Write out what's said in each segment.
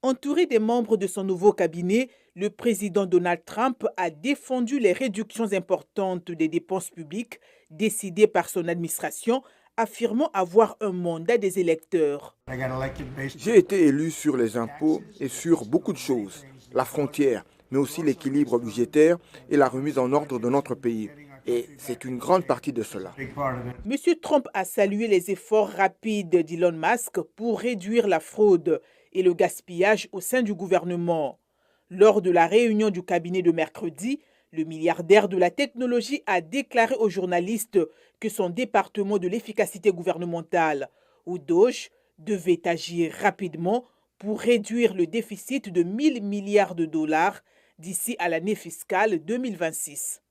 Entouré des membres de son nouveau cabinet, le président Donald Trump a défendu les réductions importantes des dépenses publiques décidées par son administration, affirmant avoir un mandat des électeurs. J'ai été élu sur les impôts et sur beaucoup de choses, la frontière, mais aussi l'équilibre budgétaire et la remise en ordre de notre pays. Et c'est une grande partie de cela. M. Trump a salué les efforts rapides d'Elon Musk pour réduire la fraude et le gaspillage au sein du gouvernement. Lors de la réunion du cabinet de mercredi, le milliardaire de la technologie a déclaré aux journalistes que son département de l'efficacité gouvernementale, ou DOGE, devait agir rapidement pour réduire le déficit de 1 000 milliards de dollars d'ici à l'année fiscale 2026.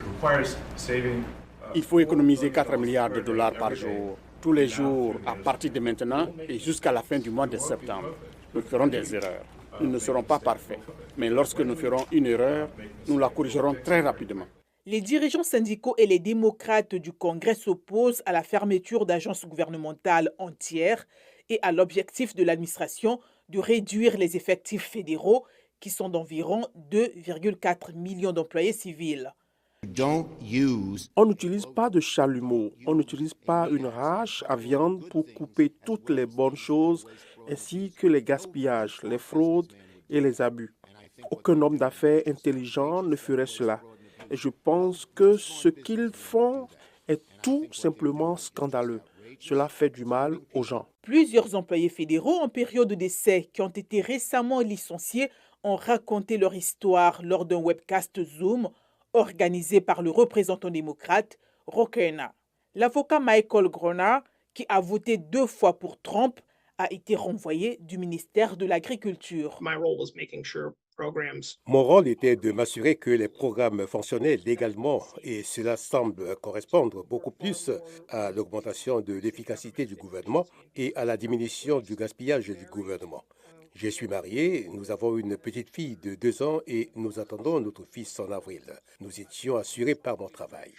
Il faut économiser 4 milliards de dollars par jour, tous les jours à partir de maintenant et jusqu'à la fin du mois de septembre. Nous ferons des erreurs. Nous ne serons pas parfaits. Mais lorsque nous ferons une erreur, nous la corrigerons très rapidement. Les dirigeants syndicaux et les démocrates du Congrès s'opposent à la fermeture d'agences gouvernementales entières et à l'objectif de l'administration de réduire les effectifs fédéraux qui sont d'environ 2,4 millions d'employés civils. On n'utilise pas de chalumeau, on n'utilise pas une hache à viande pour couper toutes les bonnes choses, ainsi que les gaspillages, les fraudes et les abus. Aucun homme d'affaires intelligent ne ferait cela. Et je pense que ce qu'ils font est tout simplement scandaleux. Cela fait du mal aux gens. Plusieurs employés fédéraux en période d'essai qui ont été récemment licenciés ont raconté leur histoire lors d'un webcast Zoom organisé par le représentant démocrate Ro Khanna. L'avocat Michael Groner, qui a voté 2 fois pour Trump, a été renvoyé du ministère de l'Agriculture. Mon rôle était de m'assurer que les programmes fonctionnaient légalement et cela semble correspondre beaucoup plus à l'augmentation de l'efficacité du gouvernement et à la diminution du gaspillage du gouvernement. Je suis marié, nous avons une petite fille de 2 ans et nous attendons notre fils en avril. Nous étions assurés par mon travail.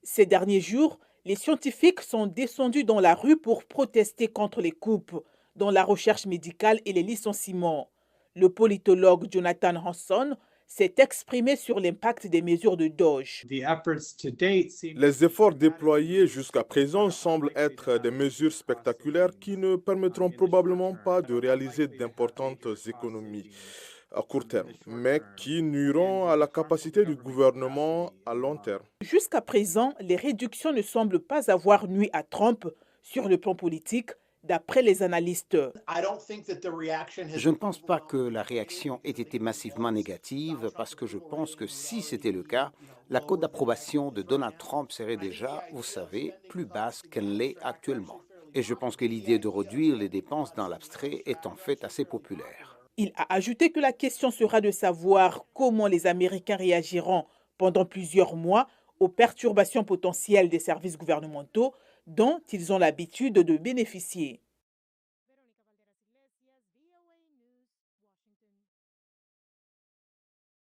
Ces derniers jours, les scientifiques sont descendus dans la rue pour protester contre les coupes dans la recherche médicale et les licenciements. Le politologue Jonathan Hanson s'est exprimé sur l'impact des mesures de DOGE. Les efforts déployés jusqu'à présent semblent être des mesures spectaculaires qui ne permettront probablement pas de réaliser d'importantes économies à court terme, mais qui nuiront à la capacité du gouvernement à long terme. Jusqu'à présent, les réductions ne semblent pas avoir nui à Trump sur le plan politique, d'après les analystes. Je ne pense pas que la réaction ait été massivement négative parce que je pense que si c'était le cas, la cote d'approbation de Donald Trump serait déjà, vous savez, plus basse qu'elle l'est actuellement. Et je pense que l'idée de réduire les dépenses dans l'abstrait est en fait assez populaire. Il a ajouté que la question sera de savoir comment les Américains réagiront pendant plusieurs mois aux perturbations potentielles des services gouvernementaux dont ils ont l'habitude de bénéficier.